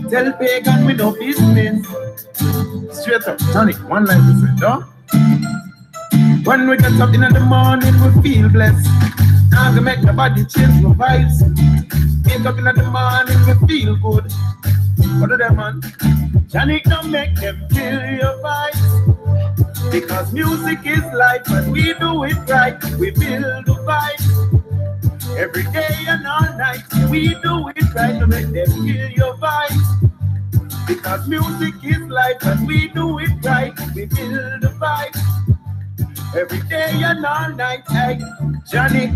Tell pagan we no business. Straight up, Johnny, one line to say, no? When we get up in the morning, we feel blessed. Now we make nobody change my vibes. Wake up in the morning, we feel good. What do them, man? Johnny, don't make them kill your vibes. Because music is life, and we do it right. We build the vibes. Every day and all night, we do it right to make them kill your vibes. Because music is life, and we do it right. We build the vibes. Every day and all night, hey, Johnny,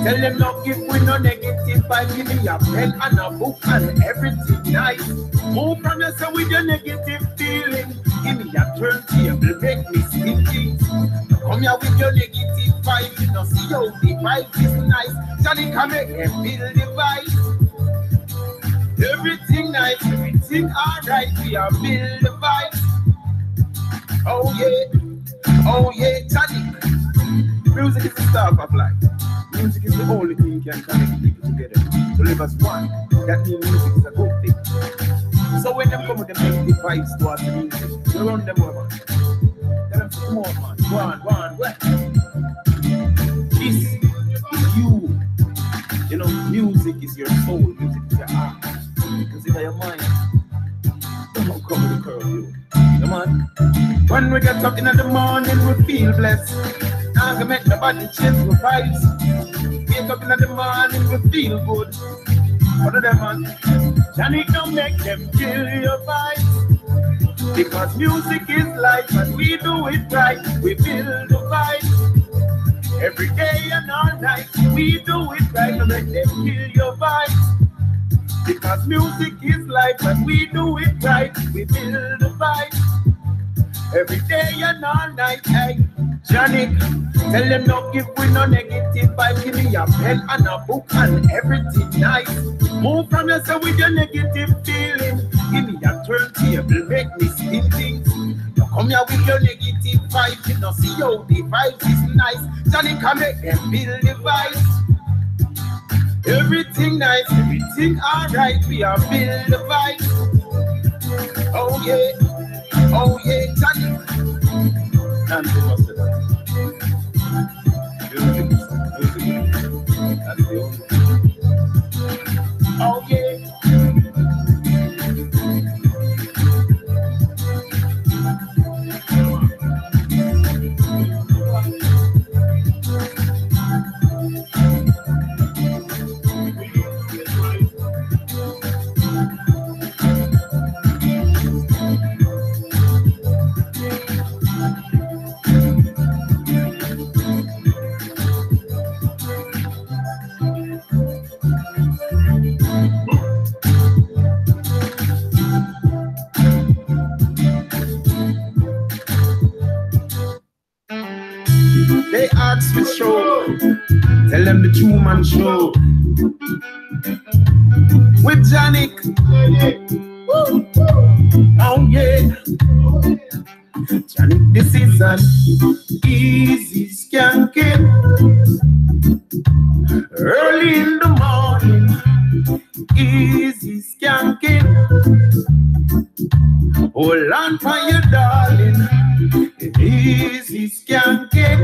tell them not give we no negative vibe. Give me a pen and a book and everything nice. Move from yourself with your negative feeling. Give me a turntable, make me spin things. Come here with your negative vibe. You know, see how the vibe is nice. Johnny, come here and build the vibe. Everything nice, everything alright. We are build the vibe. Oh yeah. Oh yeah, Johnny. Music is the star of life. Music is the only thing can connect people together to live as one. That means music is a good thing. So when them come with the negative vibes towards the music, we run them over. Tell them to come on, man. Go on, what? This is you. You know, music is your soul. Music is your heart. Because it's your mind. Don't come with the curve, you. Come on. When we get up in the morning, we feel blessed. Now we make nobody change our vibes. Wake up in the morning, we feel good. What do them, man? Johnny, don't make them kill your vibes. Because music is life, and we do it right. We build the vibes. Every day and all night, we do it right to make them kill your vibes. Because music is life, and we do it right. We build the vibes. Every day and all night, hey, Johnny, tell them not give we no negative vibe. Give me a pen and a book and everything nice. Move from yourself with your negative feeling. Give me a turntable, make me spin things. You come here with your negative vibe. You know, see how the vibe is nice. Johnny, come here and build the vibes. Everything nice, everything alright. We are build the vibes. Oh yeah. Oh yeah, Johnny. Nancy must say that. Music. That's the only thing. Oh yeah. They ask for show, tell them the true man show. With Janik, oh yeah, Janik, this is an easy skanking. Early in the morning, easy skanking. Hold on for your darling. Easy skanking.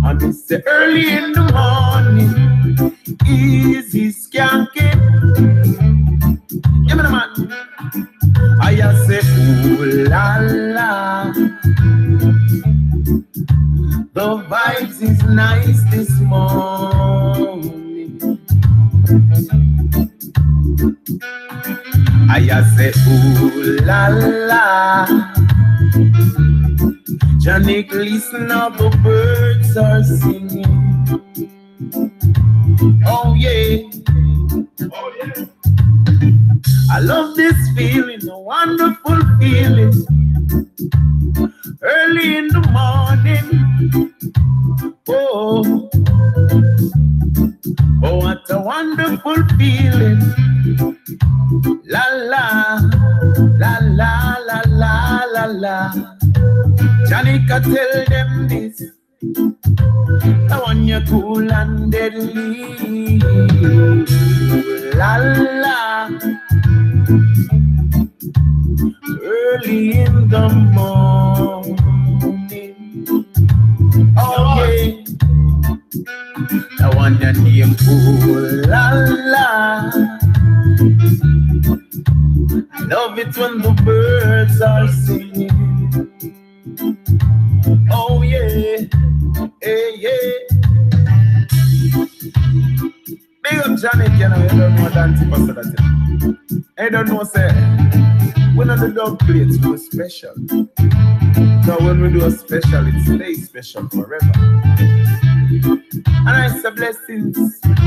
And it's the early in the morning. Easy skanking. Give me the man. I say, ooh la la. The vibes is nice this morning. I say, ooh la la. Janik, listen how the birds are singing. Oh yeah. Oh yeah. I love this feeling, a wonderful feeling. Early in the morning. Oh. Oh, what a wonderful feeling. La la, la la la la la la. Janika, tell them this. I want you cool and deadly. La la. early in the morning. Oh yeah, I want your name, ooh la la. I love it when the birds are singing. Oh yeah, hey yeah. Big up Janet, you know, you don't know dance for that. I don't know, say, when on the dog plates, we do special. So when we do a special, it stays special forever. And I say blessings,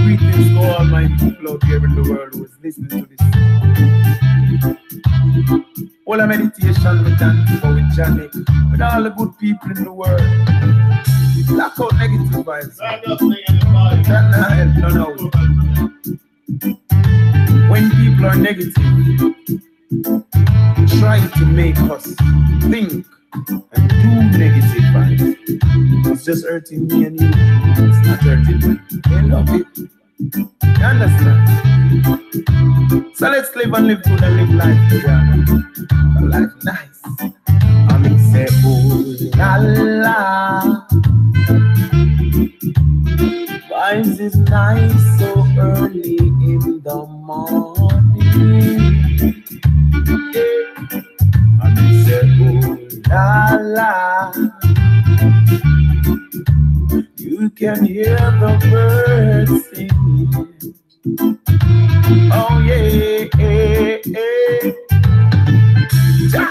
greetings to all my people out here in the world who is listening to this. All the meditation we done for with Janet, with all the good people in the world. Block out negative vibes. No. When people are negative, try to make us think and do negative vibes. It's just hurting me and you. It's not hurting me. They love it. You understand? So let's live and live good and live life together. A life nice. I mean say, oh la la. Vibes is nice so early in the morning. Yeah. I mean say, oh la la. You can hear the birds singing. Oh yeah, ja.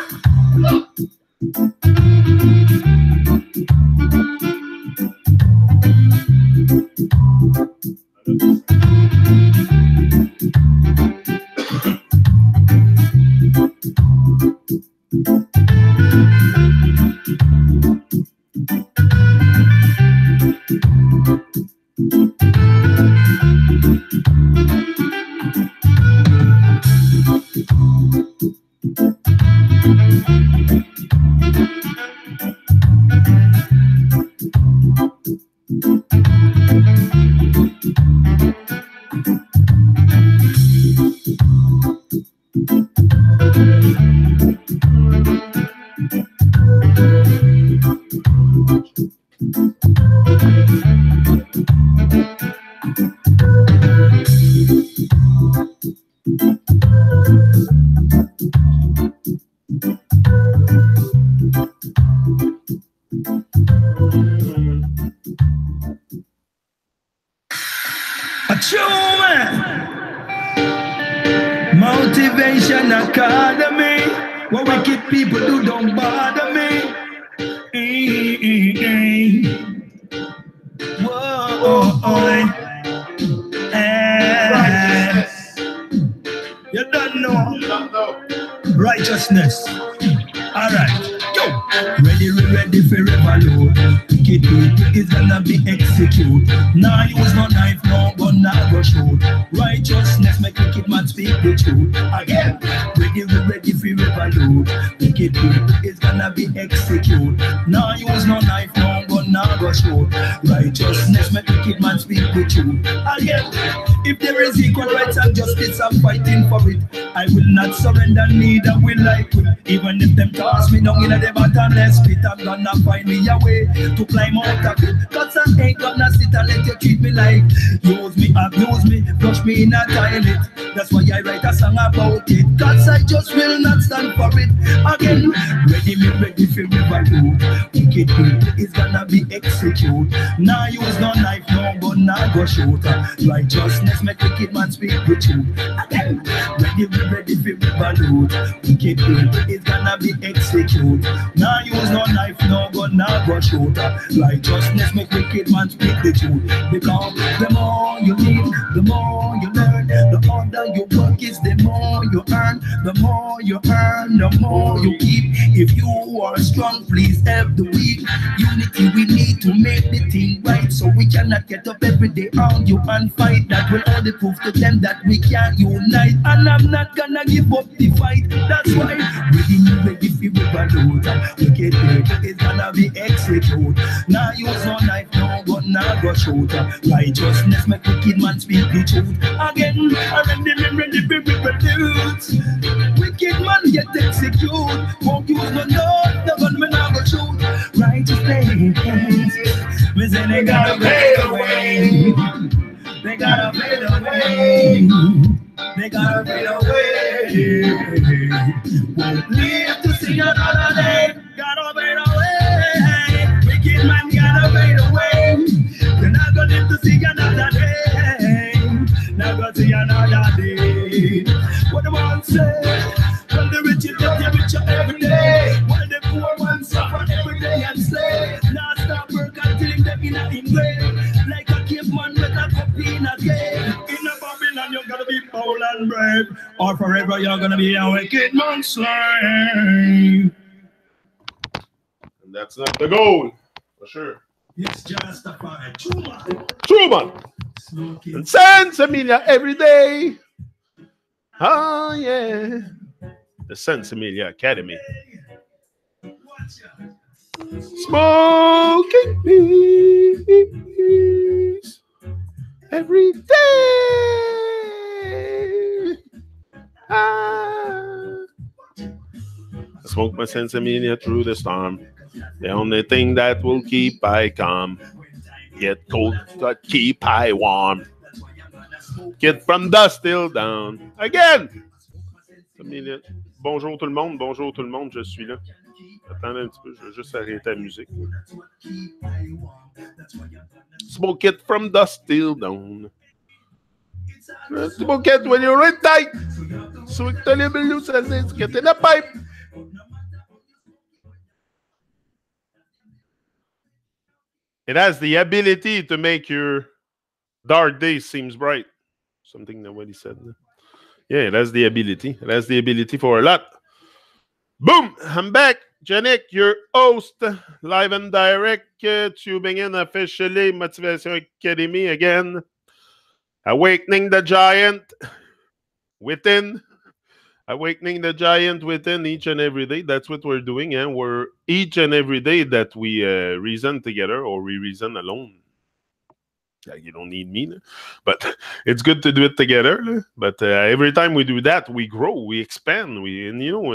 Motivation Academy. What wicked people do don't bother me. Whoa, you don't know righteousness. Alright, go. Ready for revolute. Wicked people is gonna be executed. Now use no knife, no gun, no go shoot. Righteousness make wicked man speak the truth. Again, ready for revolute. Wicked people is gonna be executed. Now use no knife, no gun, no go shoot. Righteousness make wicked man speak the truth. Again, if there is equal rights and justice, I'm fighting for it. I will not surrender, neither will I quit. Even if them toss me down in the bottomless pit, I'm gonna find me a way to climb out of it. Cause I ain't gonna sit and let you treat me like use me, abuse me, flush me in a toilet. That's why I write a song about it. Cause I just will not stand for it. Again, ready for revolute. Wicked people is gonna be executed. Now use no knife, no gun, no go shoot. Righteousness make wicked man speak the truth. Again, ready for revolute. Wicked people is gonna be executed. Now use no knife, no gun, no go shoot. Righteousness make wicked man speak the truth. Because the more you live, the more you learn. The harder you work is the more you earn. The more you earn, the more you keep. If you are strong, please help the weak. Unity unity we need to make the thing right. So we cannot get up every day, argue and fight. That will only prove to them that we can't unite. And I'm not gonna give up the fight. That's why ready for overload. Wicked people is gonna be executed. Now use no knife, no gun, now go shoot. Righteousness make wicked man speak the truth. Again, I'm ready for revolute. Wicked man get executed. Won't use no gun, me now go shoot. Righteousness, we say they gotta pay the way. They gotta pay the way. They gotta pay the way. Won't live to see another day. Gotta pay the way. Wicked man gotta pay the way. They're not gonna live to see another day. Not gonna see another day. What the man say? Well, the rich get richer every day. While the poor ones suffer every day and slay. Now stop work until them in a grave. Like a caveman with a cup in a cave. In a Babylon, you're gonna be bold and brave. Or forever, you're gonna be a wicked man's slave. And that's not the goal, for sure. It's just a fight. True man. True man. And Sense Emilia every day. Oh, yeah. The Sense Emilia Academy. Smoking peace every day. I smoke my Sense Emilia through the storm. The only thing that will keep I calm. Get cold, but keep I warm. Get from dusk till down. Again. Bonjour tout le monde, je suis là. Attendez un petit peu, je vais juste arrêter la musique. Smoke it from dusk till dawn. Smoke it when you're right tight. Sweet the little loose as it's getting a pipe. It has the ability to make your dark days seems bright. Something that what he said. Yeah, it has the ability. It has the ability for a lot. Boom! I'm back. Janik, your host, live and direct, tubing in officially, Motivation Academy again. Awakening the giant within. Awakening the giant within each and every day. That's what we're doing. And we're each and every day that we reason together or we reason alone. You don't need me, but it's good to do it together. But every time we do that, we grow, we expand. And you know,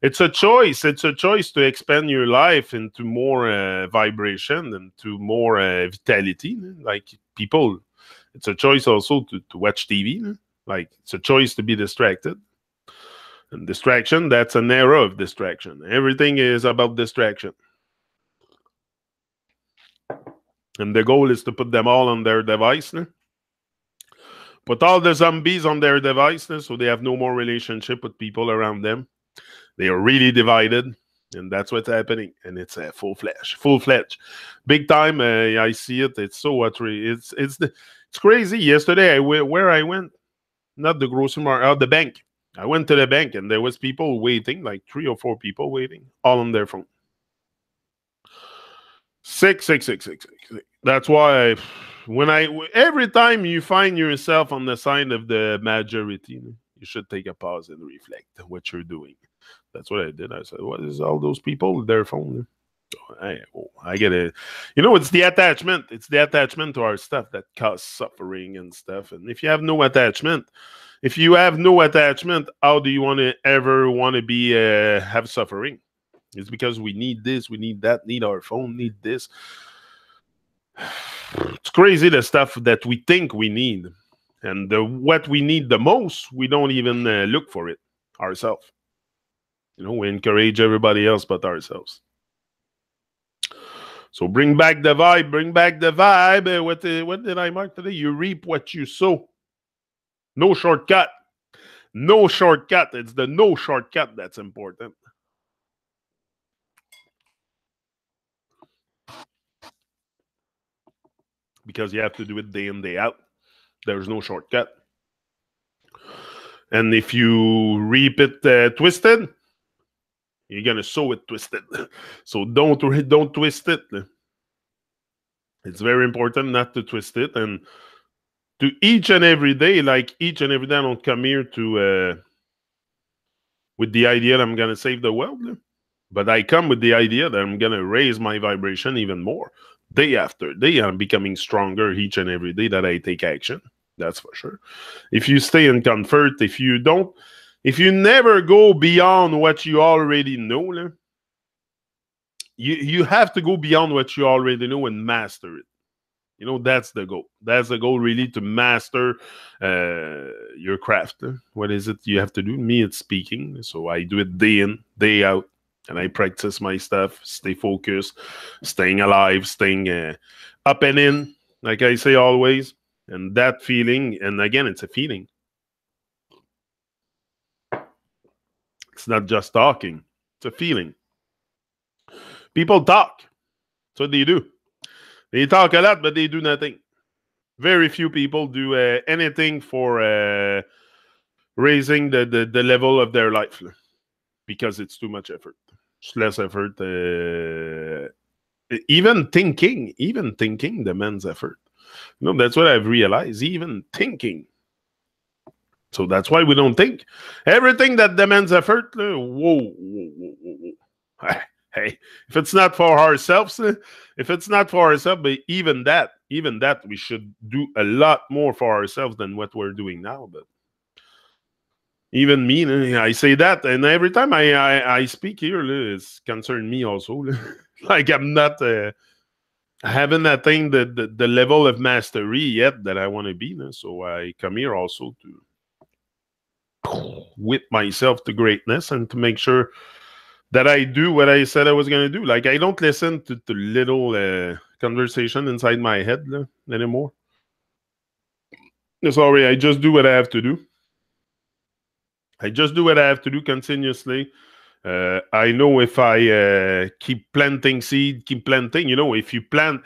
it's a choice. It's a choice to expand your life into more vibration and to more vitality. Like people, it's a choice also to watch TV. Like it's a choice to be distracted. And distraction, that's an era of distraction. Everything is about distraction. And the goal is to put them all on their device. Put all the zombies on their device so they have no more relationship with people around them. They are really divided. And that's what's happening. And it's full-fledged. Big time. I see it. It's so it's crazy. Yesterday, where I went, not the grocery market, the bank. I went to the bank and there was people waiting, like 3 or 4 people waiting, all on their phone. 6. That's why every time you find yourself on the side of the majority, you should take a pause and reflect what you're doing. That's what I did. I said, what is all those people with their phone? I get it. You know, it's the attachment. It's the attachment to our stuff that causes suffering and stuff. And if you have no attachment, how do you ever want to be have suffering? It's because we need this, we need that, need our phone, need this. It's crazy the stuff that we think we need. And what we need the most, we don't even look for it ourselves. You know, we encourage everybody else but ourselves. So bring back the vibe, What did I mark today? You reap what you sow. No shortcut. It's the no shortcut that's important. Because you have to do it day in, day out. There's no shortcut. And if you reap it twisted, You're gonna sew it twisted. So don't twist it. It's very important not to twist it, and to each and every day, like each and every day, I don't come here to with the idea that I'm gonna save the world, but I come with the idea that I'm gonna raise my vibration even more. Day after day, I'm becoming stronger each and every day that I take action. That's for sure. If you stay in comfort, if you never go beyond what you already know, you have to go beyond what you already know and master it. You know, that's the goal. That's the goal, really, to master your craft. What is it you have to do? Me, it's speaking. So I do it day in, day out, and I practice my stuff, stay focused, staying alive, staying up and in, like I say always. And that feeling, and again, it's a feeling. It's not just talking. It's a feeling. People talk. That's what they do. They talk a lot, but they do nothing. Very few people do anything for raising the level of their life, because it's too much effort. It's less effort. Even thinking demands effort. You know, that's what I've realized. Even thinking. So that's why we don't think. Everything that demands effort, whoa. Hey, if it's not for ourselves, but even that, we should do a lot more for ourselves than what we're doing now. But even me, I say that, and every time I speak here, it's concerned me also. Like I'm not, I haven't attained the level of mastery yet that I want to be. So I come here also to whip myself to greatness and to make sure that I do what I said I was going to do. Like, I don't listen to the little conversation inside my head anymore. Sorry, I just do what I have to do. I just do what I have to do continuously. I know if I keep planting seed, keep planting, if you plant,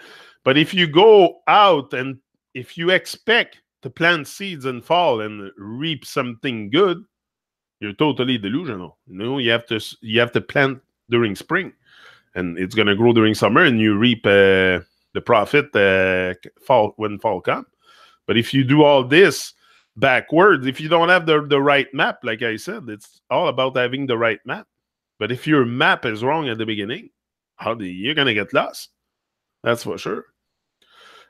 but if you go out and if you expect to plant seeds and fall and reap something good, you're totally delusional. You have to plant during spring, and it's gonna grow during summer, and you reap the profit when fall comes. But if you do all this backwards, if you don't have the right map, like I said, it's all about having the right map. But if your map is wrong at the beginning, you're gonna get lost. That's for sure.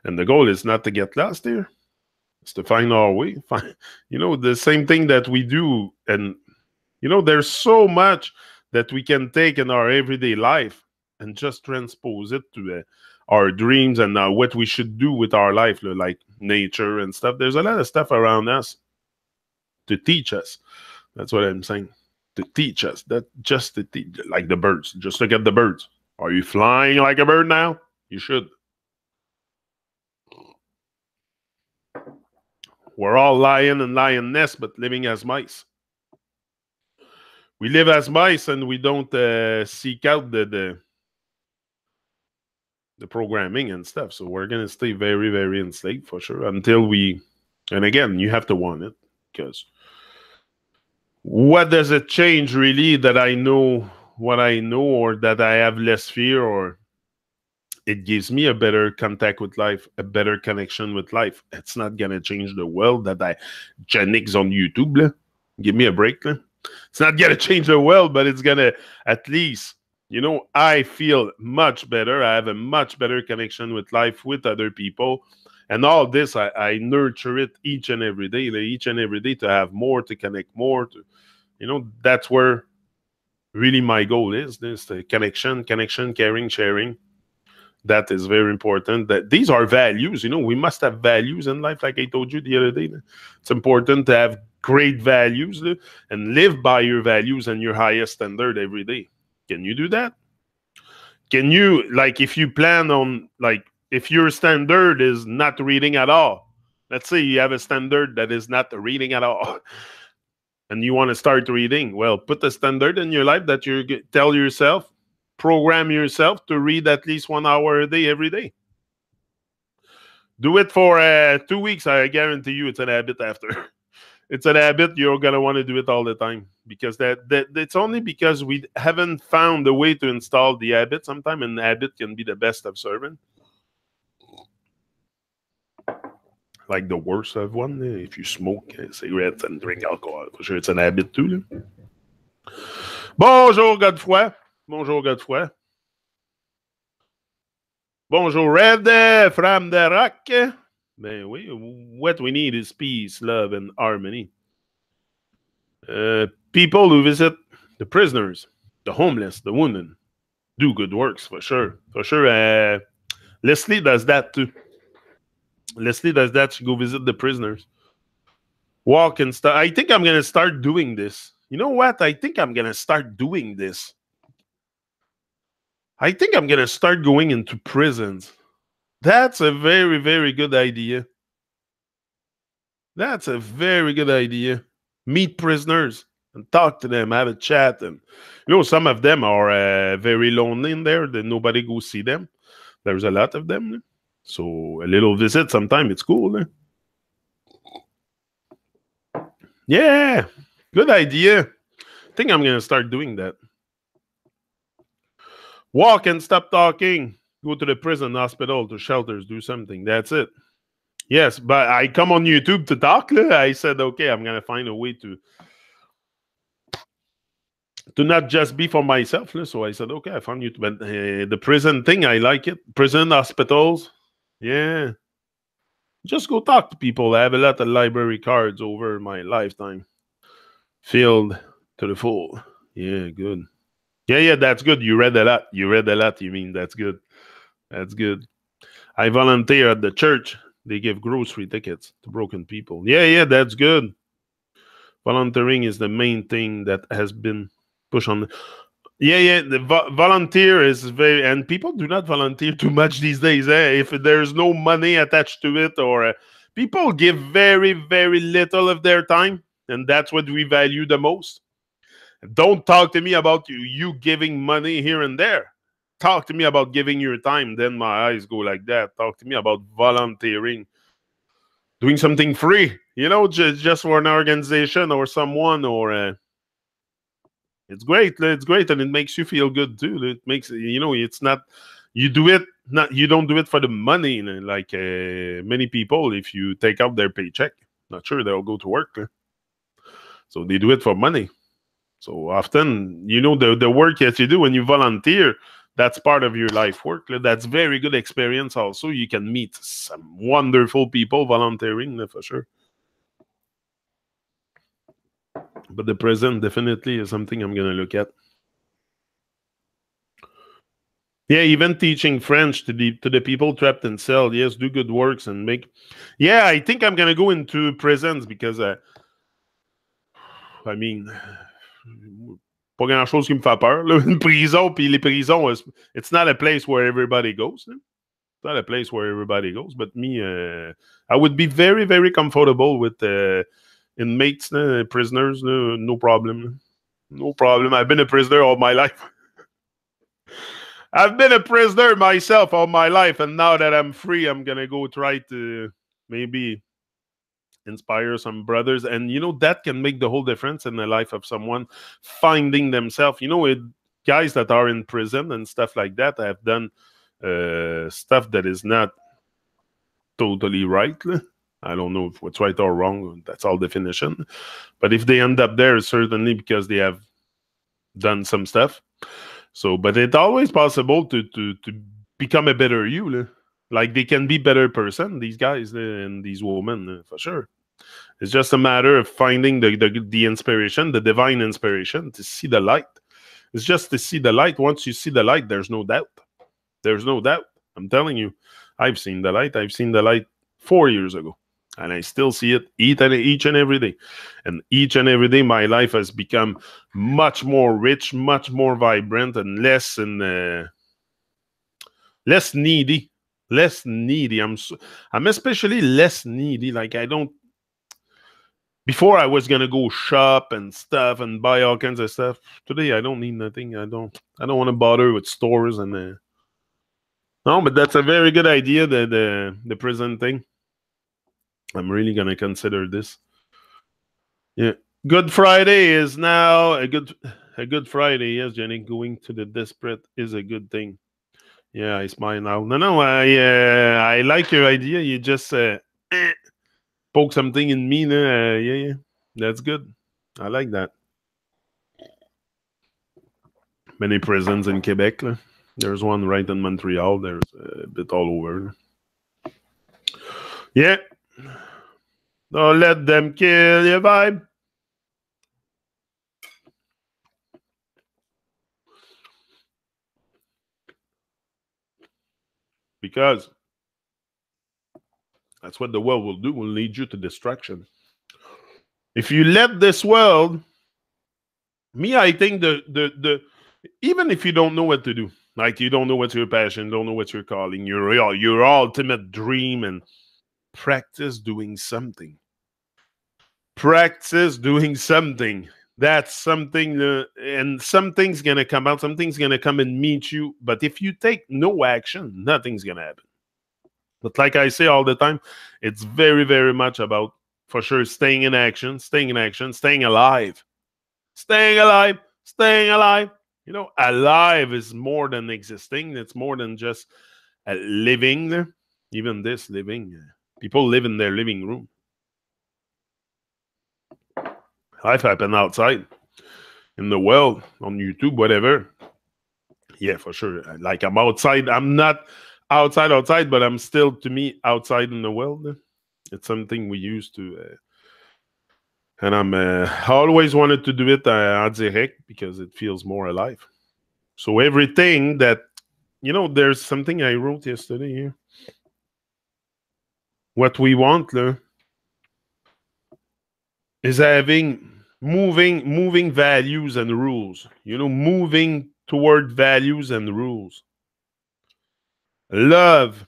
And the goal is not to get lost here. It's to find our way. The same thing that we do. And, there's so much that we can take in our everyday life and just transpose it to our dreams and what we should do with our life, like nature and stuff. There's a lot of stuff around us to teach us. That's what I'm saying. To teach us. That just to teach, like the birds. Just look at the birds. Are you flying like a bird now? You should. We're all lion and lioness, but living as mice. We live as mice, and we don't seek out the programming and stuff. So we're going to stay very, very enslaved for sure until we... And again, you have to want it, because what does it change really that I know what I know, or that I have less fear, or it gives me a better contact with life, a better connection with life. It's not going to change the world that I genix on YouTube. Give me a break. It's not going to change the world, but it's going to at least, I feel much better. I have a much better connection with life, with other people. And all this, I nurture it each and every day, to have more, to connect more. That's where really my goal is. This the connection, caring, sharing. That is very important. That these are values. We must have values in life, like I told you the other day. It's important to have great values and live by your values and your highest standard every day. Can you do that? Can you, like, if you plan on, like, if your standard is not reading at all, let's say you have a standard that is not reading at all, and you want to start reading, well, put a standard in your life that you tell yourself, program yourself to read at least 1 hour a day every day. Do it for 2 weeks. I guarantee you it's an habit after. It's an habit. You're gonna want to do it all the time because that it's only because we haven't found a way to install the habit. Sometimes an habit can be the best of servant. Like the worst of one, if you smoke cigarettes and drink alcohol. For sure, it's an habit too. Là. Bonjour, Godefroy. Bonjour, Godefroy. Bonjour, Red from the Rock. Ben oui, what we need is peace, love, and harmony. People who visit the prisoners, the homeless, the wounded, do good works, for sure. For sure, Leslie does that too. Leslie does that. She go visit the prisoners. Walk and stuff. I think I'm going to start doing this. You know what? I think I'm going to start doing this. I think I'm going to start going into prisons. That's a very, very good idea. That's a very good idea. Meet prisoners and talk to them, have a chat. And you know, some of them are very lonely in there. That nobody goes see them. There's a lot of them. So a little visit sometime, it's cool. Yeah, good idea. I think I'm going to start doing that. Walk and stop talking. Go to the prison, hospital, to shelters, do something. That's it. Yes, but I come on YouTube to talk. I said, okay, I'm going to find a way to not just be for myself. So I said, okay, I found YouTube. But the prison thing, I like it. Prison, hospitals. Yeah. Just go talk to people. I have a lot of library cards over my lifetime. Filled to the full. Yeah, good. Yeah, that's good. You read a lot. You read a lot, you mean. That's good. That's good. I volunteer at the church. They give grocery tickets to broken people. Yeah, that's good. Volunteering is the main thing that has been pushed on. Yeah, the volunteer is very... And people do not volunteer too much these days. If there's no money attached to it, or people give very, very little of their time. And that's what we value the most. Don't talk to me about you giving money here and there. Talk to me about giving your time. Then my eyes go like that. Talk to me about volunteering. Doing something free. You know, just for an organization or someone. Or it's great. It's great. And it makes you feel good too. It makes, you know, it's not... You do it... You don't do it for the money. Like many people, if you take out their paycheck, not sure they'll go to work. So they do it for money. So often, you know, the work that you do when you volunteer, that's part of your life work. That's very good experience also. You can meet some wonderful people volunteering, for sure. But the present definitely is something I'm going to look at. Yeah, even teaching French to the people trapped in cell. Yes, do good works and make... Yeah, I think I'm going to go into prisons because, I mean... Pas grand-chose qui me fait peur. Là. Une prison, puis les prisons, it's not a place where everybody goes. It's not a place where everybody goes. But me, I would be very, very comfortable with inmates, prisoners. No problem. No problem. I've been a prisoner all my life. I've been a prisoner myself all my life. And now that I'm free, I'm going to go try to maybe... inspire some brothers, and you know that can make the whole difference in the life of someone finding themselves. You know, guys that are in prison and stuff like that have done stuff that is not totally right. I don't know if what's right or wrong. That's all definition. But if they end up there, certainly because they have done some stuff. So, but it's always possible to become a better you. Like they can be better person, these guys and these women, for sure. It's just a matter of finding the inspiration, the divine inspiration, to see the light. It's just to see the light. Once you see the light, there's no doubt. There's no doubt. I'm telling you, I've seen the light. I've seen the light 4 years ago. And I still see it each and every day. And each and every day, my life has become much more rich, much more vibrant, and less needy. Less needy. I'm especially less needy. Like I don't... Before I was gonna go shop and stuff and buy all kinds of stuff. Today I don't need nothing. I don't want to bother with stores and no, but that's a very good idea. The prison thing. I'm really gonna consider this. Yeah. Good Friday is now a good Friday. Yes, Jenny. Going to the desperate is a good thing. Yeah, I smile now. No. I like your idea. You just poke something in me. Yeah. That's good. I like that. Many prisons in Quebec. Là. There's one right in Montreal. There's a bit all over. Yeah. Don't let them kill your vibe. Because that's what the world will do. Will lead you to distraction. If you let this world, I think the even if you don't know what to do, like you don't know what's your passion, don't know what you're calling, your ultimate dream, and practice doing something. Practice doing something. That's something, and something's gonna come out. Something's gonna come and meet you. But if you take no action, nothing's gonna happen. But like I say all the time, it's very, very much about, for sure, staying in action, staying alive, staying alive, staying alive. Alive is more than existing. It's more than just living. Even this living, people live in their living room. Life happen outside, in the world, on YouTube, whatever. Yeah, for sure. Like I'm outside. I'm not outside, but I'm still, to me, outside in the world. It's something we used to, and I always wanted to do it en direct because it feels more alive. So everything that, there's something I wrote yesterday here. What we want is having moving values and rules. Moving toward values and rules. Love.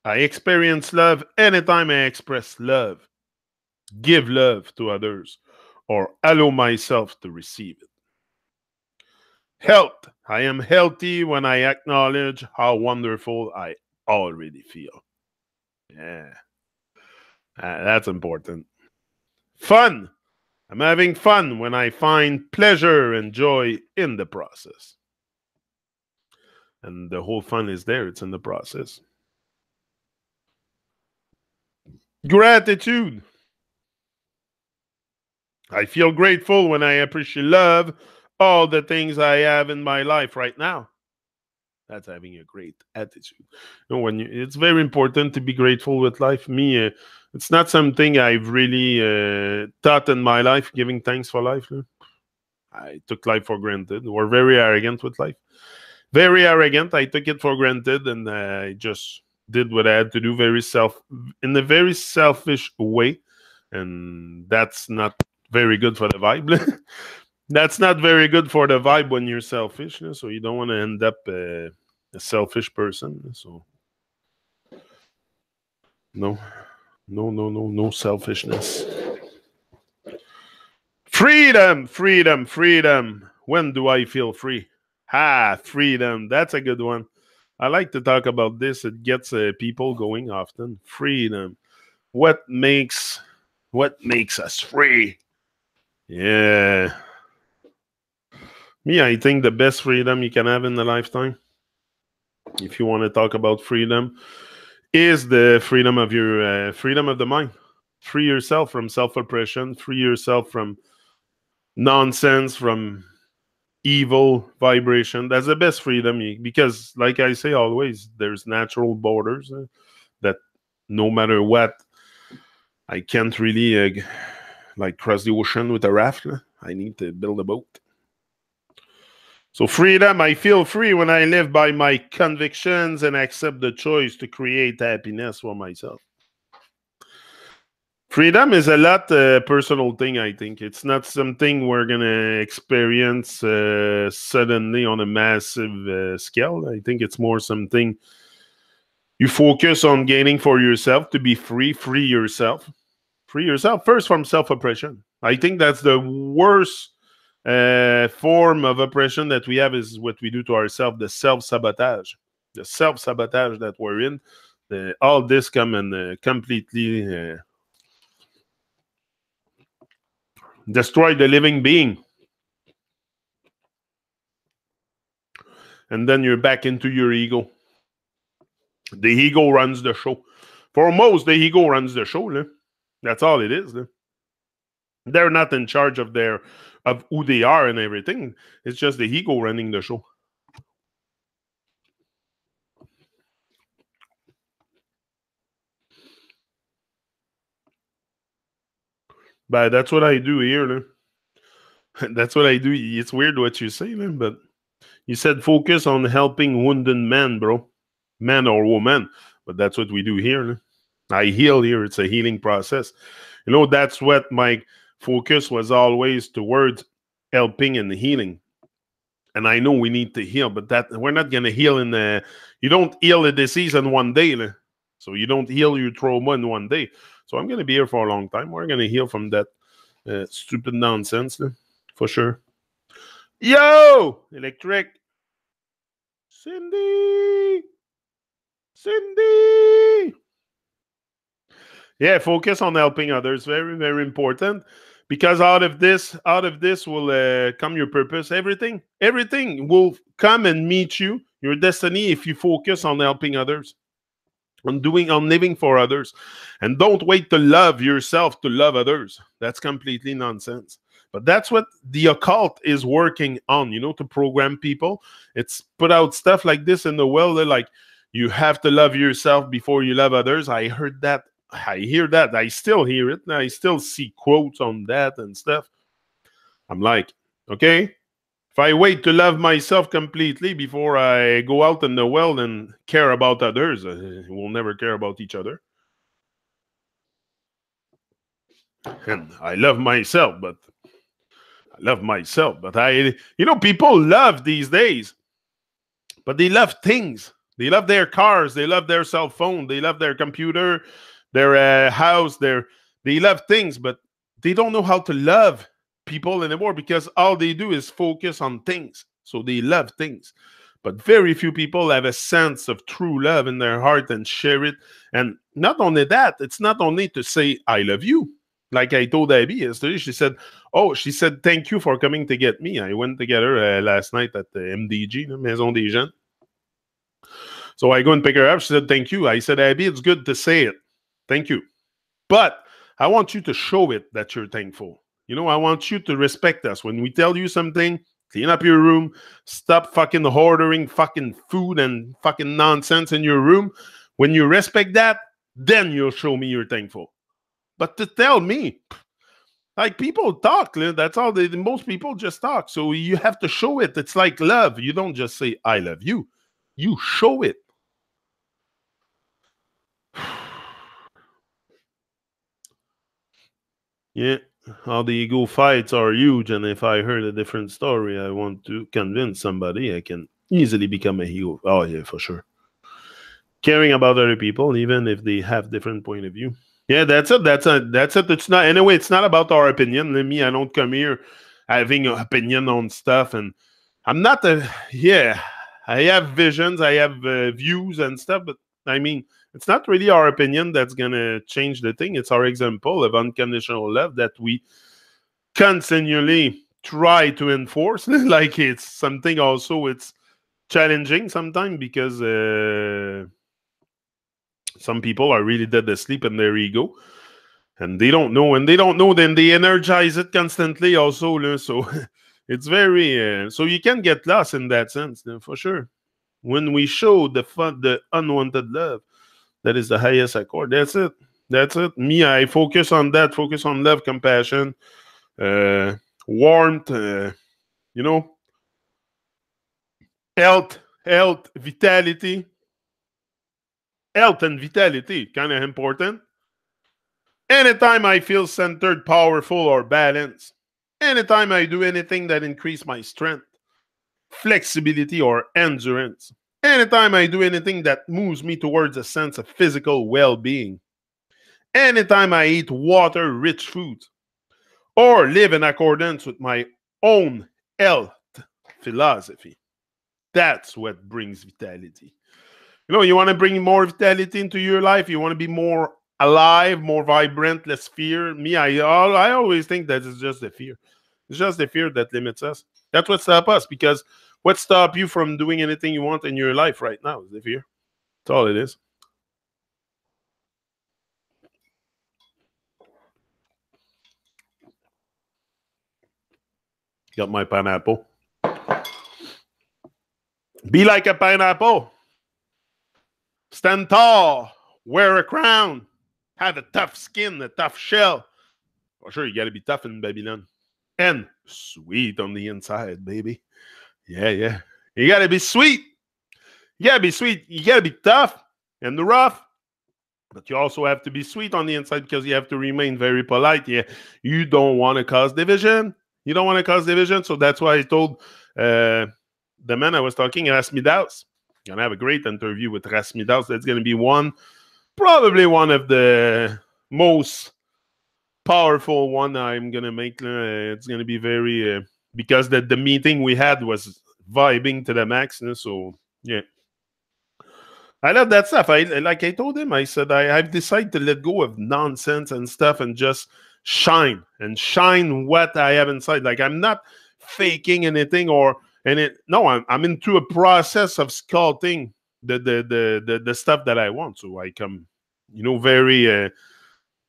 I experience love anytime I express love. Give love to others, or allow myself to receive it. Health. I am healthy when I acknowledge how wonderful I already feel. Yeah, that's important. Fun. I'm having fun when I find pleasure and joy in the process. And the whole fun is there. It's in the process. Gratitude. I feel grateful when I appreciate love all the things I have in my life right now. That's having a great attitude. It's very important to be grateful with life. It's not something I've really taught in my life, giving thanks for life. I took life for granted. We're very arrogant with life. Very arrogant. I took it for granted, and I just did what I had to do in a very selfish way. And that's not very good for the vibe. That's not very good for the vibe when you're selfish. So you don't want to end up a selfish person. So no selfishness. Freedom. When do I feel free? Freedom. That's a good one. I like to talk about this. It gets people going often. Freedom. What makes us free? Yeah. I think the best freedom you can have in a lifetime, if you want to talk about freedom, is the freedom of your freedom of the mind. Free yourself from self-oppression. Free yourself from nonsense, from evil vibration. That's the best freedom, because, like I say always, there's natural borders that no matter what, I can't really cross the ocean with a raft. I need to build a boat. So freedom, I feel free when I live by my convictions and accept the choice to create happiness for myself. Freedom is a lot personal thing, I think. It's not something we're going to experience suddenly on a massive scale. I think it's more something you focus on gaining for yourself to be free. Free yourself. Free yourself first from self-oppression. I think that's the worst form of oppression that we have, is what we do to ourselves, the self-sabotage. The self-sabotage that we're in. All this come and completely Destroy the living being. And then you're back into your ego. The ego runs the show. For most, the ego runs the show. Né? That's all it is. Né? They're not in charge of who they are and everything. It's just the ego running the show. But that's what I do here. Né? That's what I do. It's weird what you say, né? But you said focus on helping wounded men, bro. Man or woman. But that's what we do here. Né? I heal here. It's a healing process. You know, that's what my focus was always towards, helping and healing. And I know we need to heal, but that we're not going to heal you don't heal a disease in one day. Né? So you don't heal your trauma in one day. So I'm going to be here for a long time. We're going to heal from that stupid nonsense, né? For sure. Yo! Electric. Cindy! Yeah, focus on helping others. Very, very important. Because out of this will come your purpose. Everything will come and meet you, your destiny, if you focus on helping others, on living for others. And don't wait to love yourself to love others. That's completely nonsense. But that's what the occult is working on, to program people. It's put out stuff like this in the world. They're like, you have to love yourself before you love others. I heard that. I hear that. I still hear it. I still see quotes on that and stuff. I'm like, okay, if I wait to love myself completely before I go out in the world and care about others, we'll never care about each other. And I love myself, but people love these days, but they love things. They love their cars. They love their cell phone. They love their computer, their house. They love things, but they don't know how to love people anymore because all they do is focus on things. So they love things. But very few people have a sense of true love in their heart and share it. And not only that, it's not only to say, I love you. Like I told Abby yesterday, she said, thank you for coming to get me. I went to get her last night at the MDG, Maison des Jeunes. So I go and pick her up. She said, thank you. I said, Abby, it's good to say it. Thank you. But I want you to show it that you're thankful. I want you to respect us. When we tell you something, clean up your room, stop fucking ordering fucking food and fucking nonsense in your room. When you respect that, then you'll show me you're thankful. But to tell me, like people talk, that's all most people just talk. So you have to show it. It's like love. You don't just say, I love you. You show it. Yeah, all the ego fights are huge. And if I heard a different story, I want to convince somebody, I can easily become a hero. Oh, yeah, for sure. Caring about other people, even if they have different point of view. Yeah, that's it. That's it. It's not, anyway, it's not about our opinion. Me, I don't come here having an opinion on stuff. And I'm not I have visions, I have views and stuff, but I mean, it's not really our opinion that's going to change the thing. It's our example of unconditional love that we continually try to enforce. Like it's something also, it's challenging sometimes because some people are really dead asleep in their ego. And they don't know. When they don't know, then they energize it constantly also. So it's very... so you can get lost in that sense, for sure. When we show the unwanted love, that is the highest accord. That's it. That's it. Me, I focus on that. Focus on love, compassion, warmth, health, vitality. Health and vitality, kind of important. Anytime I feel centered, powerful, or balanced. Anytime I do anything that increases my strength, flexibility, or endurance. Anytime I do anything that moves me towards a sense of physical well-being. Anytime I eat water-rich foods. Or live in accordance with my own health philosophy. That's what brings vitality. You want to bring more vitality into your life. You want to be more alive, more vibrant, less fear. Me, I always think that it's just the fear. It's just the fear that limits us. That's what stops us, because what stops you from doing anything you want in your life right now is the fear. That's all it is. Got my pineapple. Be like a pineapple. Stand tall. Wear a crown. Have a tough skin, a tough shell. For sure, you got to be tough in Babylon. And sweet on the inside, baby. Yeah, yeah. You got to be sweet. You got to be sweet. You got to be tough and rough. But you also have to be sweet on the inside, because you have to remain very polite. Yeah, you don't want to cause division. You don't want to cause division. So that's why I told the man I was talking, Rasmidaus. I'm going to have a great interview with Rasmidaus. That's going to be probably one of the most powerful one I'm going to make. It's going to be very, because the meeting we had was vibing to the max. So, yeah. I love that stuff. Like I told him, I said, I've decided to let go of nonsense and stuff and just shine what I have inside. Like, I'm not faking anything no, I'm into a process of sculpting the stuff that I want. So I come, very,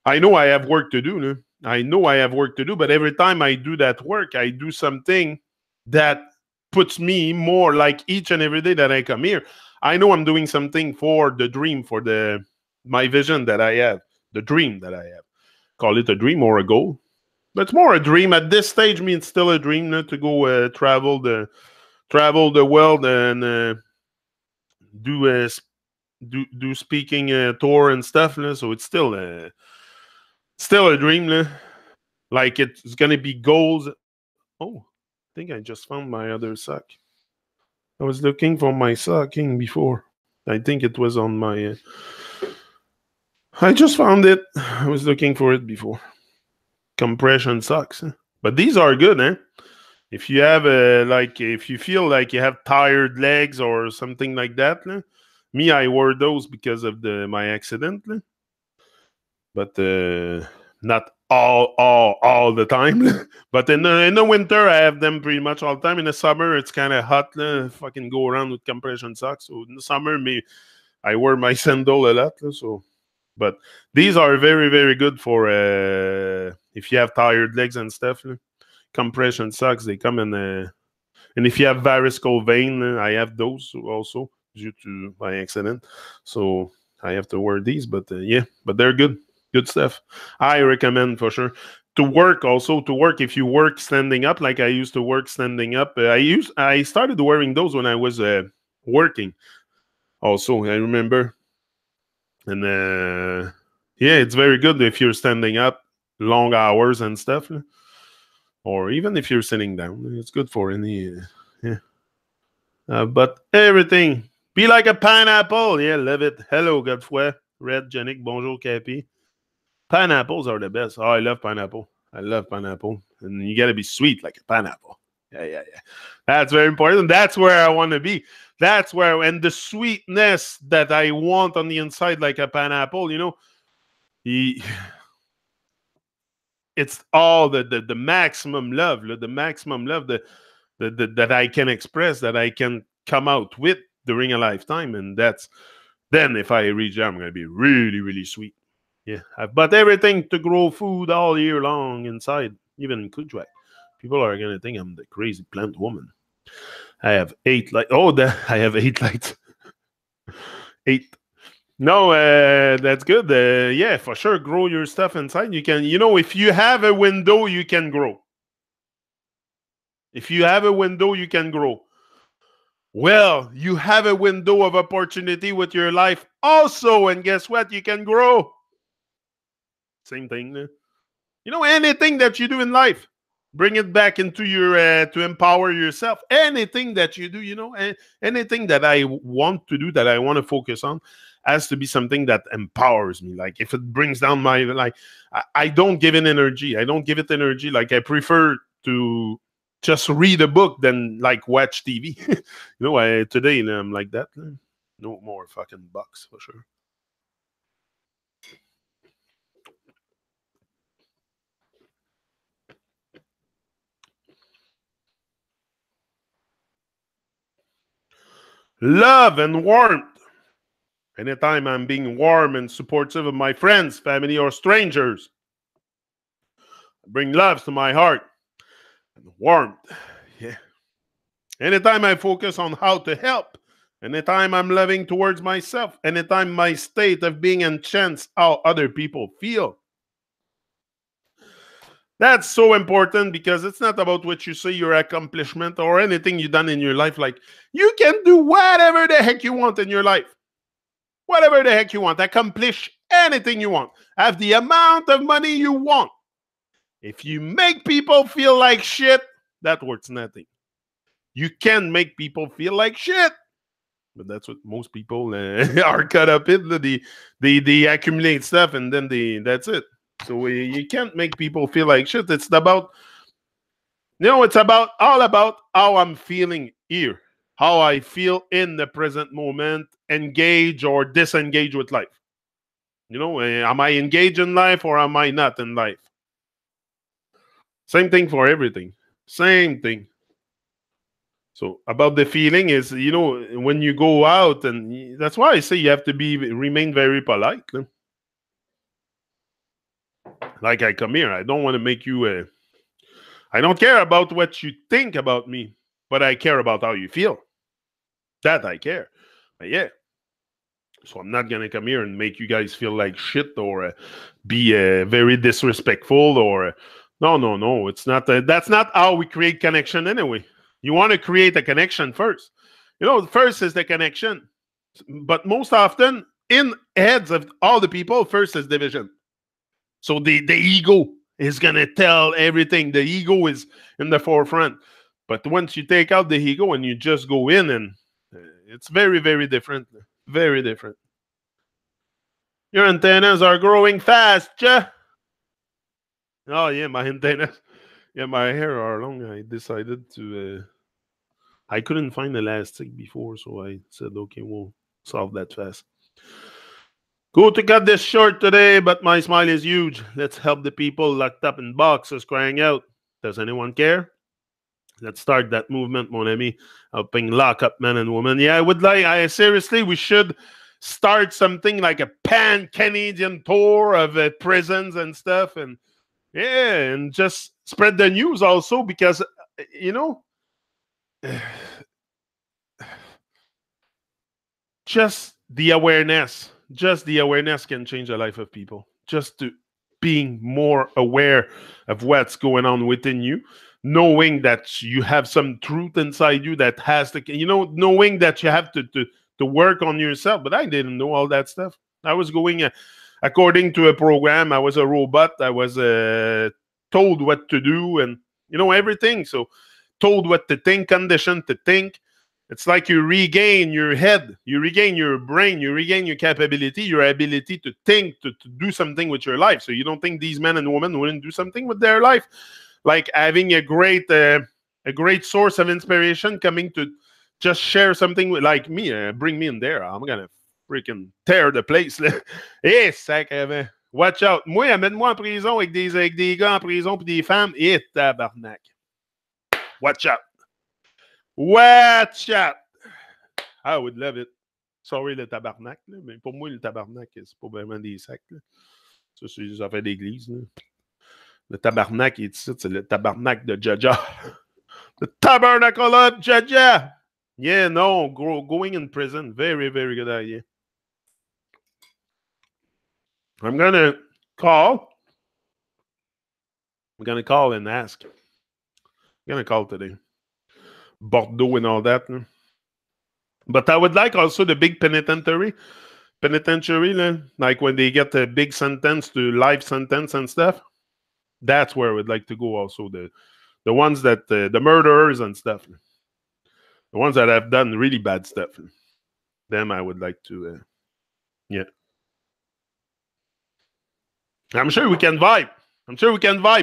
I know I have work to do. No? I know I have work to do, but every time I do that work, I do something that puts me more like each and every day that I come here. I know I'm doing something for the dream, for my vision that I have, the dream that I have. Call it a dream or a goal. But it's more a dream. At this stage, it's still a dream to go travel the world and do speaking tour and stuff. So it's still a dream. Like, it's going to be goals. Oh, I think I just found my other sock. I was looking for my socking before. I think it was on my... I just found it. I was looking for it before. Compression socks. But these are good, eh? If you have if you feel like you have tired legs or something like that, me, I wore those because of my accident. But not all the time. But in the winter, I have them pretty much all the time. In the summer, it's kind of hot. Fucking go around with compression socks. So in the summer, I wear my sandal a lot. So, but these are very, very good for if you have tired legs and stuff. Compression socks, they come in. And if you have varicose vein, I have those also due to my accident. So I have to wear these. But yeah, but they're good. Good stuff. I recommend for sure. To work if you work standing up, like I used to work standing up. I started wearing those when I was working. Also, I remember. And yeah, it's very good if you're standing up long hours and stuff. Or even if you're sitting down. It's good for any but everything. Be like a pineapple. Yeah, love it. Hello, Godfrey. Red, Janik, bonjour, Cappy. Pineapples are the best. Oh, I love pineapple. I love pineapple. And you got to be sweet like a pineapple. Yeah. That's very important. That's where I want to be. That's where, and the sweetness that I want on the inside like a pineapple, it's all the maximum love, the maximum love that I can express, that I can come out with during a lifetime. And then if I reach there, I'm going to be really, really sweet. Yeah, I've bought everything to grow food all year long inside, even in Kudrak. People are going to think I'm the crazy plant woman. I have 8 lights. I have 8 lights. 8. No, that's good. Yeah, for sure. Grow your stuff inside. You can, if you have a window, you can grow. If you have a window, you can grow. Well, you have a window of opportunity with your life also. And guess what? You can grow. Same thing. Anything that you do in life, bring it back into your to empower yourself. Anything that you do, anything that I want to do, that I want to focus on, has to be something that empowers me. Like, if it brings down I don't give it energy. I don't give it energy. Like, I prefer to just read a book than like watch TV. Today I'm like that. No more fucking bucks for sure. Love and warmth. Anytime I'm being warm and supportive of my friends, family, or strangers, I bring love to my heart and warmth. Yeah. Anytime I focus on how to help, anytime I'm loving towards myself, anytime my state of being enchants how other people feel. That's so important because it's not about what you say, your accomplishment, or anything you've done in your life. Like, you can do whatever the heck you want in your life. Whatever the heck you want. Accomplish anything you want. Have the amount of money you want. If you make people feel like shit, that worth nothing. You can make people feel like shit. But that's what most people are caught up in. They accumulate stuff and then that's it. So you can't make people feel like shit. It's about, it's all about how I'm feeling here. How I feel in the present moment, engage or disengage with life. Am I engaged in life or am I not in life? Same thing for everything. Same thing. So about the feeling is, when you go out, and that's why I say you have to remain very polite. Like I come here, I don't want to make you, I don't care about what you think about me, but I care about how you feel. That I care. But yeah. So I'm not going to come here and make you guys feel like shit or be very disrespectful or... No. It's not. That's not how we create connection anyway. You want to create a connection first. First is the connection. But most often, in heads of all the people, first is division. So the ego is going to tell everything. The ego is in the forefront. But once you take out the ego and you just go in, and it's very, very different. Very different. Your antennas are growing fast, yeah? Oh, yeah, my antennas. Yeah, my hair are long. I decided to... I couldn't find elastic before, so I said, okay, we'll solve that fast. Go to cut this short today, but my smile is huge. Let's help the people locked up in boxes crying out. Does anyone care? Let's start that movement, mon ami, helping lock up men and women. Yeah, seriously, we should start something like a pan-Canadian tour of prisons and stuff. And yeah, and just spread the news also because, just the awareness can change the life of people. Just to being more aware of what's going on within you, knowing that you have some truth inside you that has to, knowing that you have to work on yourself. But I didn't know all that stuff. I was going according to a program. I was a robot. I was told what to do and, everything. So told what to think, conditioned to think. It's like you regain your head, you regain your brain, you regain your capability, your ability to think, to do something with your life. So you don't think these men and women wouldn't do something with their life? Like having a great source of inspiration coming to just share something with, like me, bring me in there. I'm going to freaking tear the place. Eh, sacrément. Watch out. Moi, amène-moi en prison avec des gars en prison puis des femmes. Eh, tabarnak. Watch out. Watch out. I would love it. Sorry le tabarnak, là, mais pour moi, le tabarnak, c'est pas vraiment des sacs. Là. Ça, c'est des affaires d'église. Là. Le tabarnak, il est ici, c'est le tabarnak de Jaja. The tabernacle of Jaja. Yeah, no, going in prison. Very, very good idea. I'm going to call. I'm going to call and ask. I'm going to call today. Bordeaux and all that. No? But I would like also the big penitentiary, like when they get a big sentence to life sentence and stuff. That's where I would like to go also. The ones that, the murderers and stuff. The ones that have done really bad stuff. Them I would like to, yeah. I'm sure we can vibe.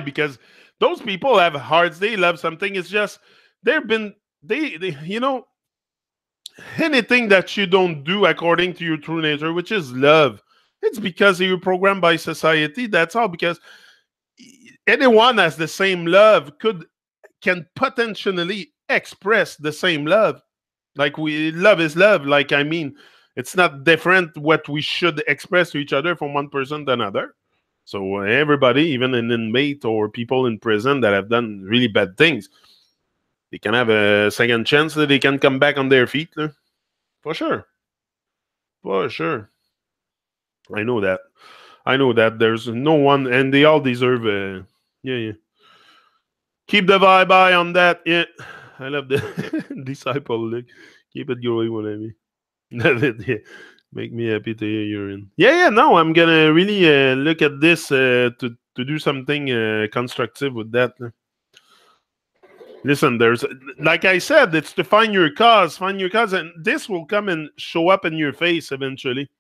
Because those people have hearts. They love something. It's just, anything that you don't do according to your true nature, which is love, it's because you're programmed by society. That's all. Because anyone has the same love can potentially express the same love. Like love is love. Like, I mean, it's not different what we should express to each other from one person to another. So everybody, even an inmate or people in prison that have done really bad things, they can have a second chance that they can come back on their feet. For sure. For sure. I know that. I know that there's no one, and they all deserve yeah. Keep the vibe high on that. Yeah. I love the disciple. Like, keep it going, whatever. Yeah. Make me happy to hear you're in. Yeah. No, I'm gonna really look at this to do something constructive with that. Listen, there's, like I said, it's to find your cause, and this will come and show up in your face eventually.